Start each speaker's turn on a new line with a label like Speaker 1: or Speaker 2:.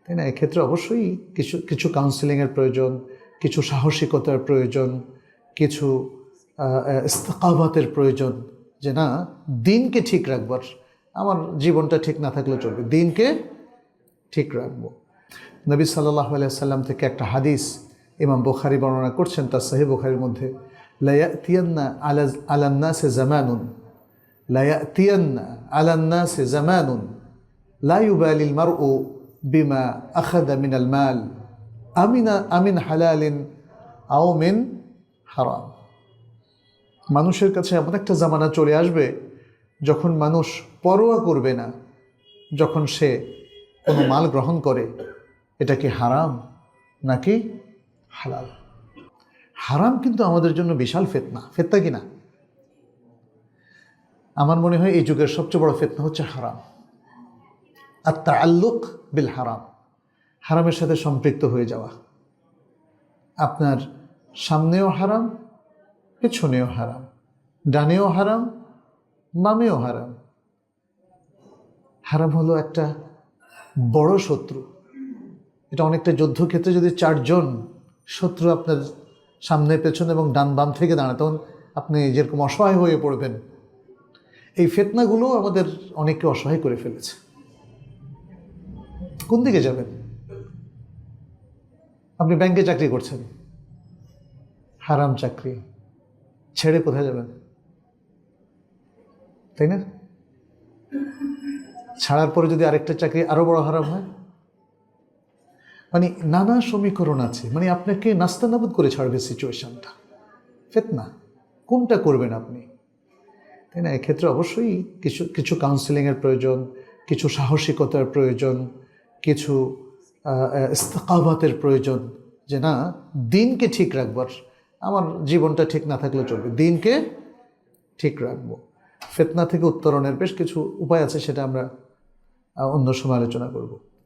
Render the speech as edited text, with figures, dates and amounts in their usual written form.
Speaker 1: তাই না? এক্ষেত্রে অবশ্যই কিছু কিছু কাউন্সিলিংয়ের প্রয়োজন, কিছু সাহসিকতার প্রয়োজন, কিছু ইস্তেকাবাতের প্রয়োজন, যে না, দিনকে ঠিক রাখবার, আমার জীবনটা ঠিক না থাকলে চলবে, দিনকে ঠিক রাখবো। নবী সাল্লাল্লাহু আলাইহি সাল্লাম থেকে একটা হাদিস ইমাম বুখারী বর্ণনা করছেন তার সহিহ বুখারীর মধ্যে, লা ইয়াতিয়ান্না আলান নাসি জামানুন, লা ইয়াতিয়ান্না আলান নাসি জামানুন লা ইউবালিল মারউ বিমা আখাযা মিনাল মাল আমিন হালালিন আও মিন হারাম। মানুষের কাছে এমন একটা জামানা চলে আসবে যখন মানুষ পরোয়া করবে না, যখন সে কোনো মাল গ্রহণ করে এটা কি হারাম নাকি হালাল। হারাম কিন্তু আমাদের জন্য বিশাল ফিতনা, ফিতনা কিনা? আমার মনে হয় এই যুগের সবচেয়ে বড় ফিতনা হচ্ছে হারাম, আর তাআল্লুক বিল হারাম, হারামের সাথে সম্পৃক্ত হয়ে যাওয়া। আপনার সামনেও হারাম, পেছনেও হারাম, ডানেও হারাম, বামেও হারাম। হারাম হলো একটা বড় শত্রু। এটা অনেকটা যুদ্ধক্ষেত্রে যদি 4 জন শত্রু আপনার সামনে, পেছনে এবং ডান বাম থেকে দাঁড়ায়, তখন আপনি যেরকম অসহায় হয়ে পড়বেন। এই ফিতনাগুলো আমাদের অনেককে অসহায় করে ফেলেছে। কোন দিকে যাবেন? আপনি ব্যাংকে চাকরি করছেন, হারাম চাকরি ছেড়ে কোথায় যাবেন? তাই না? ছাড়ার পরে যদি আরেকটা চাকরি আরো বড় হারাম হয়, মানে নানা সমীকরণ আছে, মানে আপনাকে নাস্তানাবুদ করে ছাড়বে সিচুয়েশনটা। ফিতনা কোনটা করবেন আপনি? তাই না? এক্ষেত্রে অবশ্যই কিছু কিছু কাউন্সিলিংয়ের প্রয়োজন, কিছু সাহসিকতার প্রয়োজন, কিছু ইস্তেকাবাতের প্রয়োজন, যে না, দিনকে ঠিক রাখবার, আমার জীবনটা ঠিক না থাকলে চলবে, দিনকে ঠিক রাখবো। ফিতনা থেকে উত্তরণের বেশ কিছু উপায় আছে, সেটা আমরা অন্য সময় আলোচনা করব।